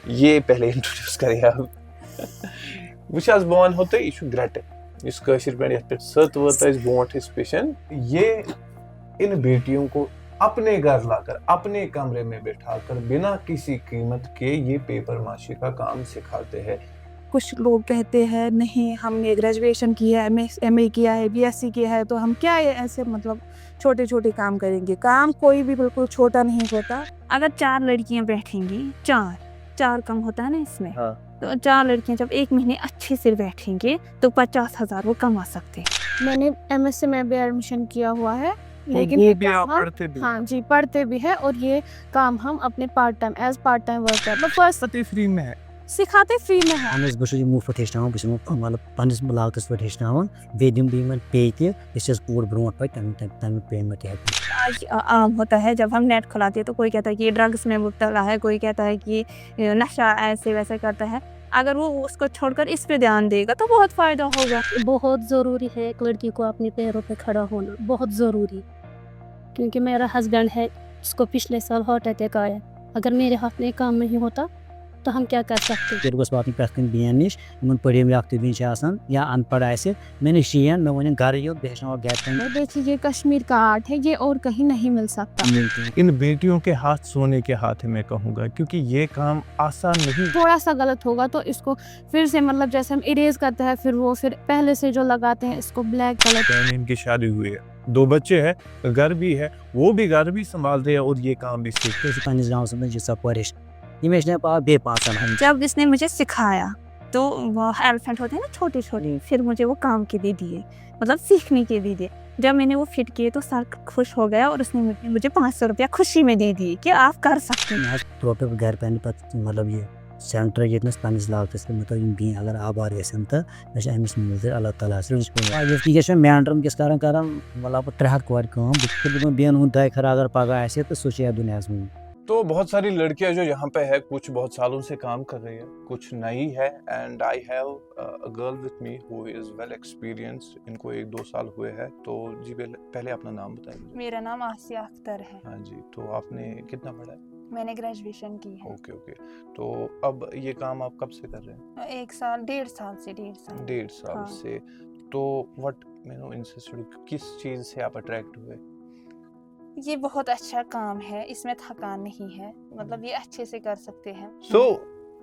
یہ پہلے انٹروڈیوس کریں آپ. وچ آز بون ہوتا ہے یہ چھو گرٹ اس کاشر پہ یت پہ ست وت اس بونٹ اس پیشن. یہ ان بیٹیوں کو اپنے گھر لا کر اپنے کمرے میں بٹھا کر بنا کسی قیمت کے یہ پیپر ماشی کا کام سکھاتے ہیں. کچھ لوگ کہتے ہیں نہیں ہم نے گریجویشن کیا ہے, ایم اے کیا ہے, بی ایس سی کیا ہے, تو ہم کیا ایسے مطلب چھوٹے چھوٹے کام کریں گے. کام کوئی بھی بالکل چھوٹا نہیں ہوتا. اگر 4 لڑکیاں بیٹھیں گی, 4 کم ہوتا ہے نا اس میں, ہاں تو 4 لڑکیاں جب 1 مہینے اچھے سے بیٹھیں گے تو 50,000 وہ کما سکتے ہیں. میں نے ایم ایس سی میں بھی ایڈمیشن کیا ہوا ہے, لیکن وہ بھی آپ پڑھتے بھی. ہاں جی پڑھتے بھی ہے, اور یہ کام ہم اپنے part time as part time work کرتے فرسٹ فری میں ہے سکھاتے فری میں ہے. اہن حظ بہٕ چھُس یِمو پٮ۪ٹھ ہیٚچھناوان, بہٕ چھُس مطلب پنٛنِس علاقَس پٮ۪ٹھ ہیٚچھناوان, بیٚیہِ دِمہٕ بہٕ یِمن پے تہِ یُس حظ کوٗر برونٛٹھ پَکہِ تَمیُک پیمٮ۪نٛٹ تہِ ہٮ۪کہِ. آج عام ہوتا ہے جب ہم نیٹ کھلاتے ہیں تو کوئی کہتا ہے کہ یہ ڈرگس میں مبتلا ہے, کوئی کہتا ہے کہ نشہ ایسے ویسے کرتا ہے. اگر وہ اس کو چھوڑ کر اس پہ دھیان دے گا تو بہت فائدہ ہوگا. بہت ضروری ہے ایک لڑکی کو اپنے پیروں پہ کھڑا ہونا, بہت ضروری. کیونکہ میرا ہسبینڈ ہے جس کو پچھلے سال ہارٹ اٹیک آیا. اگر میرے ہاتھ میں کام نہیں ہوتا تو ہم کیا کر سکتے. تیٚلہِ گوٚژھ واتُن پرٛٮ۪تھ کُنہِ بیٚین نِش یِمن پٔرِم یافتہٕ بیٚنہِ چھِ آسان یا اَن پَڑھ آسہِ, مےٚ نِش چھِ یِن, مےٚ وَنن گَرٕ یِیِو بہٕ ہیٚچھناوَکھ گَرِ تام. دیکھیے یہ کشمیر کا آرٹ ہے, یہ اور کہیں نہیں مل سکتا. ان بیٹیوں کے ہاتھ سونے کے ہاتھ میں کہوں گا, کیونکہ یہ کام آسان نہیں. تھوڑا سا غلط ہوگا تو اس کو پھر سے مطلب جیسے ہم اریز کرتے ہیں, پھر وہ پھر پہلے سے جو لگاتے ہیں اس کو بلیک کلر. ان کی شادی ہوئی ہے, 2 بچے ہیں, گھر بھی ہے, وہ بھی گھر بھی سنبھالتے ہیں اور یہ کام بھی سیکھتے ہیں. پنٛنِس گامَس منٛز ییٖژاہ کورِ ہیٚچھِ یِم ہیٚچھناے پاو بیٚیہِ 5 جب اس نے مجھے سکھایا تو وہ ایلیفینٹ ہوتے ہیں نا چھوٹے چھوٹے, پھر مجھے وہ کام کے لیے دیے, مطلب سیکھنے کے لیے دیے. جب میں نے وہ فٹ کیے تو سر خوش ہو گیا اور اس نے مجھے 500 روپیہ خوشی میں دے دیے کہ آپ کر سکتے ہیں. مےٚ حظ ترٛوو پَتہٕ گَرِ پنٛنہِ پَتہٕ مطلب یہِ سٮ۪نٹَر ییٚتنَس پنٛنِس علاقَس پٮ۪ٹھ مطلب یِم بیٚنہِ اگر آباد گژھن تہٕ مےٚ چھِ أمِس موٗجوٗب اللہ تعالیٰ ہَس یہِ چھِ مینٹَر وٕنکٮ۪س کران مطلب 300 کورِ کٲم. بہٕ چھُس دَپان بیٚیَن ہُنٛد دۄیہِ خٲر اگر پگاہ آسہِ تہٕ سُہ چھُ یَتھ دُنیاہَس منٛز. تو بہت ساری لڑکیاں جو یہاں پہ ہے, کچھ بہت سالوں سے کام کر رہی ہے, کچھ نئی ہے. And I have a girl with me who is well experienced, ان کو 1-2 سال ہوئے ہیں. تو جی پہلے اپنا نام بتائیں. میرا نام آسیہ اختر ہے. ہاں جی, تو آپ نے کتنا پڑھا ہے؟ میں نے گریجویشن کی ہے. اوکے. تو اب یہ کام آپ کب سے کر رہے ہیں؟ 1 سال 1.5 سال سے. 1.5 سال سے. تو وٹ کس چیز سے آپ اٹریکٹ ہوئے؟ یہ بہت اچھا کام ہے, اس میں تھکان نہیں ہے, مطلب یہ اچھے سے کر سکتے ہیں. سو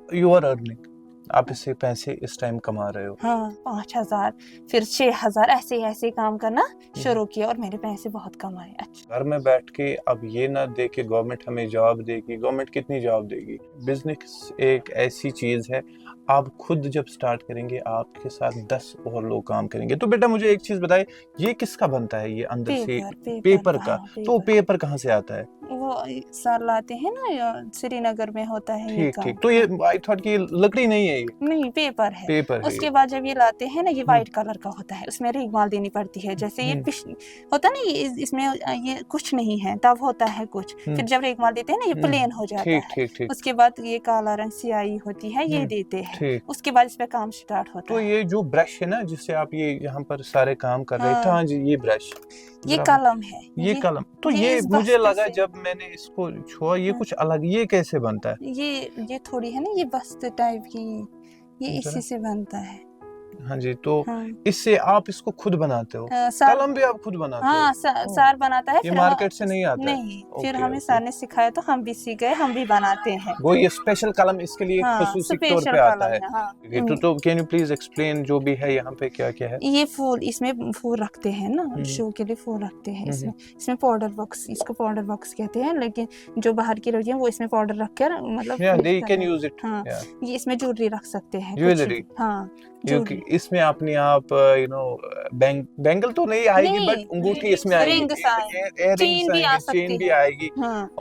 یو آر ارننگ, آپ اس سے پیسے اس ٹائم کما رہے ہو. ہاں 5,000 پھر 6,000 ایسے کام کرنا شروع کیا اور میرے پیسے بہت کم آئے. اچھا گھر میں بیٹھ کے اب یہ نہ دے کہ گورنمنٹ ہمیں جاب دے گی, گورنمنٹ کتنی جاب دے گی. بزنس ایک ایسی چیز ہے, آپ خود جب سٹارٹ کریں گے آپ کے ساتھ 10 اور لوگ کام کریں گے. تو بیٹا مجھے ایک چیز بتائے, یہ کس کا بنتا ہے یہ اندر سے؟ پیپر کا. تو پیپر کہاں سے آتا ہے؟ وہ سر لاتے ہیں نا, سری نگر میں ہوتا ہے. ٹھیک. تو یہ آئی تھاٹ کہ یہ لکڑی نہیں ہے, یہ نہیں پیپر ہے. پیپر ہے. اس کے بعد جب یہ لاتے ہیں نا, یہ وائٹ کلر کا ہوتا ہے, اس میں ریگ مال دینی پڑتی ہے. جیسے یہ ہوتا ہے نا, اس میں یہ کچھ نہیں ہے, تب ہوتا ہے کچھ, پھر جب ریگ مال دیتے ہیں نا یہ پلین ہو جاتا ہے. اس کے بعد یہ کالا رنگ سیاہی ہوتی ہے, یہ دیتے ہیں. اس کے بعد اس پہ کام سٹارٹ ہوتا ہے. تو یہ جو برش ہے نا جس سے آپ یہ یہاں پر سارے کام کر رہے تھے, ہاں جی یہ برش, یہ قلم ہے. یہ قلم. تو یہ مجھے لگا جب میں نے اس کو چھوا یہ کچھ الگ, یہ کیسے بنتا ہے؟ یہ تھوڑی ہے نا, یہ بست ٹائپ کی, یہ اسی سے بنتا ہے. ہاں جی. تو اس سے آپ اس کو خود بناتے ہو؟ قلم بھی آپ خود بناتے ہو؟ ہاں سر بناتا ہے. یہ مارکیٹ سے نہیں آتا؟ نہیں, پھر ہمیں سر نے سکھایا تو ہم بھی سیکھ گئے, ہم بھی بناتے ہیں. وہ یہ اسپیشل قلم اس کے لیے خصوصی طور پہ آتا ہے. تو کین یو پلیز ایکسپلین جو بھی ہے یہاں پہ کیا کیا ہے؟ یہ پھول, اس میں پھول رکھتے ہیں نا, شو کے لیے پھول رکھتے ہیں. اس میں پاؤڈر باکس, اس کو پاؤڈر باکس کہتے ہیں, لیکن جو باہر کی لڑکیاں وہ اس میں پاؤڈر رکھ کر مطلب یہ اس میں جویلری رکھ سکتے ہیں. جویلری. ہاں اس میں اپنے آپ بینگل تو نہیں آئے گی, بٹ انگوٹھی اس میں آئے گی, چین بھی آئے گی,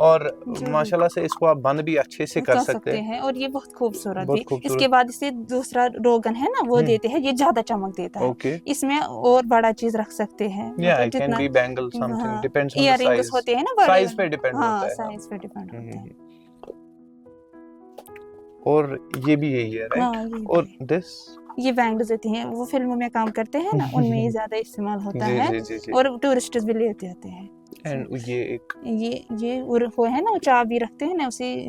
اور ماشاءاللہ سے اس کو آپ بند بھی اچھے سے کر سکتے ہیں. اور یہ بہت خوبصورت بھی. اس کے بعد اسے دوسرا روگن ہے نا, وہ دیتے ہیں, یہ زیادہ چمک دیتا ہے. اس میں اور بڑا چیز رکھ سکتے ہیں. ایئر رنگس ہوتے ہیں نا, سائز پہ ڈیپینڈ ہوتا ہے. سائز پہ ڈیپینڈ ہوتا ہے. اور یہ بھی یہی ہے رائٹ. اور دس یہ بینگلز ہوتی ہیں, وہ فلموں میں کام کرتے ہیں نا, ان میں یہ زیادہ استعمال ہوتا ہے, اور ٹورسٹ بھی لیتے آتے ہیں. یہ ایک یہ وہ ہے نا, چابی رکھتے ہیں نا, اسی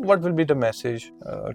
What will be the message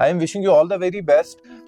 I am wishing you all the very best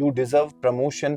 you deserve promotion।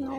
No.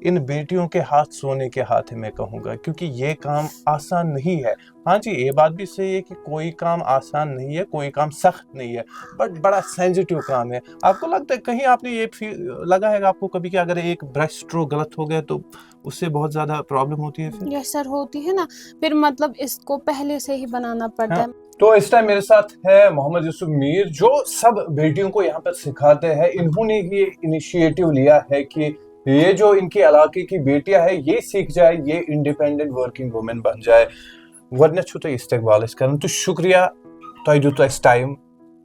ان بیٹیوں کے ہاتھ سونے کے ہاتھ ہے میں کہوں گا, کیونکہ یہ کام آسان نہیں ہے. ہاں جی یہ بات بھی صحیح ہے کہ کوئی کام آسان نہیں ہے, کوئی کام سخت نہیں ہے, بٹ بڑا سینسٹیو کام ہے. آپ کو لگتا ہے کہیں آپ نے یہ لگا ہے آپ کو کبھی کہ اگر ایک برش اسٹروک غلط ہو گیا تو اس سے بہت زیادہ پرابلم ہوتی ہے پھر؟ یس سر ہوتی ہے نا, پھر مطلب اس کو پہلے سے ہی بنانا پڑتا ہے. تو اس ٹائم میرے ساتھ ہے محمد یوسف میر جو سب بیٹیوں کو یہاں پر سکھاتے ہیں. انہوں نے یہ انیشیٹو لیا ہے کہ یہ جو ان کے علاقے کی بیٹیاں ہیں یہ سیکھ جائے, یہ انڈیپینڈنٹ ورکنگ وومن بن جائے. گۄڈٕنٮ۪تھ چھُو تۄہہِ استقبال أسۍ کران تہٕ شُکریہ تۄہہِ دیُتوٕ اَسہِ ٹایم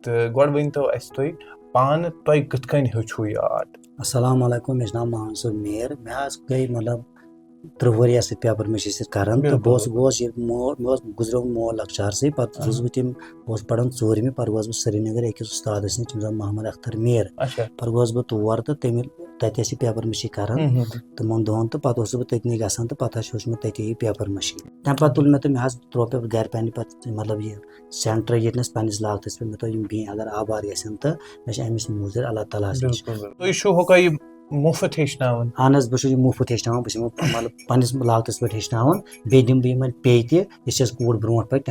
تہٕ گۄڈٕ ؤنۍتو اَسہِ تُہۍ پانہٕ تۄہہِ کِتھ کٔنۍ ہیوٚچھوٕ یہِ آرٹ؟ السلام علیکم, مےٚ چھُ ناو محمد یوسف میٖر. مےٚ حظ گٔے مطلب 30 ؤری سۭتۍ پیپر مٲشی سۭتۍ کران تہٕ بہٕ اوس مےٚ اوس گُزریومُت مول لۄکچارسٕے, پتہٕ روٗدُس بہٕ بہٕ اوسُس پران 4مہِ, پتہٕ گوس بہٕ سرینگر أکِس اُستادس نِش, تٔمِس اوس محمد اختر میٖر. پتہٕ گوس بہٕ تور تہٕ تتہِ ٲسۍ یہِ پیپر مٲشی کران تِمن دۄہن, تہٕ پتہٕ اوسُس بہٕ تٔتنٕے گژھان تہٕ پتہٕ حظ ہیوٚچھ مےٚ تٔتی یہِ پیپر مٲشی. تمہِ پتہٕ تُل مےٚ تہٕ مےٚ حظ تروو پتہٕ گرِ پننہِ پتہٕ مطلب یہِ سینٹر ییٚتنس پننِس لاگتس پٮ۪ٹھ. مےٚ دوٚپ یِم بیٚیہِ اگر آباد گژھن تہٕ مےٚ چھِ امِچ موٗجوٗد اللہ تعالیٰ ہس نِش. تُہۍ چھُو ہُکا یہِ مُفت ہیٚچھناوان؟ اہن حظ بہٕ چھُس یہِ مُفت ہیٚچھناوان, بہٕ چھُس یِمن مطلب پننِس لاگتس پٮ۪ٹھ ہیٚچھناوان, بیٚیہِ دِمہٕ بہٕ یِمن پے تہِ یُس کوٗر برونٛٹھ پکہِ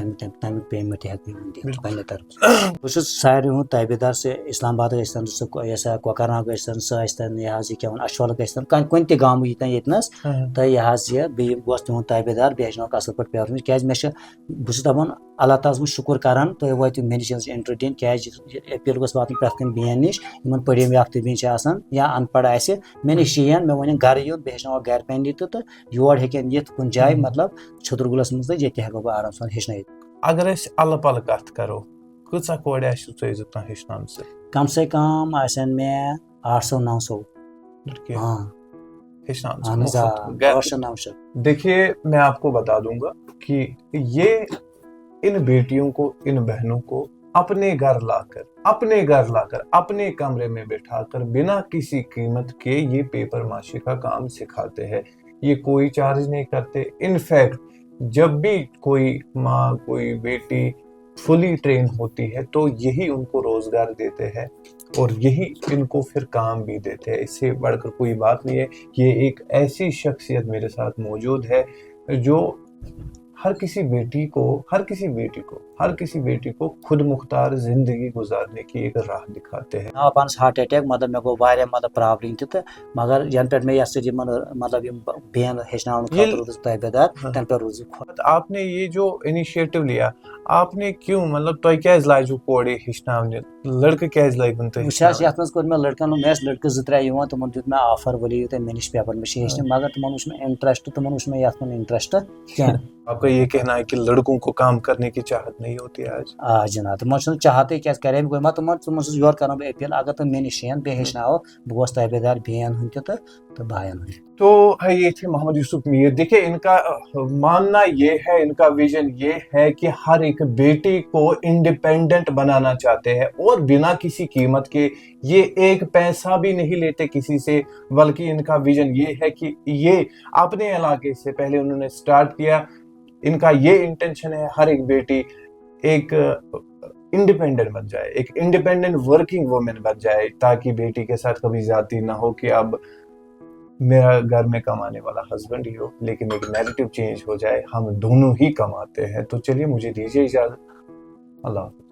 تمیُک پیمنٹ تہِ ہٮ۪کہٕ بہٕ یِمن دِتھ پننہِ طرفہٕ. بہٕ چھُس ساروی ہُنٛد تٲبیدار, سُہ اسلام آباد ٲسۍتن, سُہ یہِ ہسا کۄکر ناگ ٲسۍتن, سُہ ٲسۍتن یہِ حظ یہِ کیٛاہ وَنان اچھولہٕ ٲسۍتن, کُنہِ تہِ گامہٕ ییٚتٮ۪ن ییٚتنس تہٕ یہِ حظ یہِ بیٚیہِ گوس تِہُنٛد تٲبیدار, بیٚیہِ ہیٚچھناوکھ اصل پٲٹھۍ پیپر مٲشی. کیٛازِ مےٚ چھِ بہٕ چھُس دپان اللہ تعالیٰ ہس بہٕ شُکر کران تُہۍ وٲتِو مےٚ نِش اِنٹرویو دِنۍ, کیٛازِ یہِ اپیٖل گوٚژھ واتُن پرٛٮ۪تھ کُنہِ بیٚین نِش یِمن پٔرِم یافتہٕ بیٚنہِ چھِ آسان یا ان پڑھ آسہِ, مےٚ نِش یِن, مےٚ ونن گرٕ یُن, بہٕ ہیٚچھناوکھ گرِ پننہِ تہٕ یور ہیٚکن یِتھ کُنہِ جایہِ مطلب چھترگُلس منٛز تہٕ ییٚتہِ ہٮ۪کو بہٕ آرام سان ہیٚچھنٲیِتھ. اگر أسۍ الہٕ پلہٕ کتھ کرو, کۭژاہ کورِ آسِو تُہۍ توٚتام ہیٚچھناومژٕ؟ کم سے کم آسن مےٚ 800-900. ہاں ہیٚچھناومژٕ. دیکھیے میں آپ کو بتا دوں گا کہ یہ ان بیٹیوں کو, ان بہنوں کو اپنے گھر لا کر اپنے کمرے میں بٹھا کر بنا کسی قیمت کے یہ پیپر ماشی کا کام سکھاتے ہیں. یہ کوئی چارج نہیں کرتے. انفیکٹ جب بھی کوئی ماں, کوئی بیٹی فلی ٹرین ہوتی ہے تو یہی ان کو روزگار دیتے ہیں اور یہی ان کو پھر کام بھی دیتے ہیں. اس سے بڑھ کر کوئی بات نہیں ہے. یہ ایک ایسی شخصیت میرے ساتھ موجود ہے جو ہر کسی بیٹی کو خود مختار زندگی گزارنے کی ایک راہ دکھاتے ہیں. پانس ہارٹ اٹیک, مطلب مےٚ گوٚو واریاہ مطلب پرابلم تہِ تہٕ مگر ینہٕ پٮ۪ٹھ مےٚ یہِ یِمن مطلب یِم بیٚین ہیٚچھناونہٕ خٲطرٕ روٗدُس تٲبیدار, تَنہٕ پٮ۪ٹھ روٗدُس بہٕ. آپ نے یہ جو انیشیٹو لیا, آپ نے کیوں مطلب تۄہہِ کیٛازِ لاجوٕ کورِ ہیٚچھناونہِ, لڑکہٕ کیٛازِ لٲگۍوُن تُہۍ؟ وٕچھ حظ یتھ منٛز کوٚر مےٚ لڑکن, مےٚ ٲسۍ لڑکہٕ 2-3 یِوان, تِمن دیُت مےٚ آفر ؤلِو یِیِو تُہۍ مےٚ نِش پیپر مٲشی ہیٚچھنہِ, مگر تِمن وٕچھ مےٚ انٹرسٹ, تِمن وٕچھ مےٚ یتھ منٛز انٹرسٹ کینٛہہ. آپ کا یہ کہنا ہے کہ لڑکوں کو کام کرنے کی چاہت نہیں ہوتی آج؟ آ جناب, تِمن چھُنہٕ چاہتٕے, کیٛازِ کرے مےٚ گوٚو تِمن چھُس یورٕ کران بہٕ اپیٖل, اگر تِم مےٚ نِش یِن بیٚیہِ ہیٚچھناوکھ, بہٕ گوس تٲبیدار بیٚین ہُنٛد تہِ تہٕ بایَن ہُنٛد. تو یہ تھے محمد یوسف میر. دیکھیں ان کا ماننا یہ ہے, ان کا ویژن یہ ہے کہ ہر ایک بیٹی کو انڈیپینڈنٹ بنانا چاہتے ہیں اور بنا کسی قیمت کے. یہ ایک پیسہ بھی نہیں لیتے کسی سے, بلکہ ان کا ویژن یہ ہے کہ یہ اپنے علاقے سے پہلے انہوں نے سٹارٹ کیا. ان کا یہ انٹینشن ہے ہر ایک بیٹی ایک انڈیپینڈنٹ بن جائے, ایک انڈیپینڈنٹ ورکنگ وومن بن جائے, تاکہ بیٹی کے ساتھ کبھی زیادتی نہ ہو کہ اب میرا گھر میں کمانے والا ہسبینڈ ہی ہو, لیکن ایک نیگیٹو چینج ہو جائے, ہم دونوں ہی کماتے ہیں. تو چلیے مجھے دیجیے اجازت. اللہ حافظ.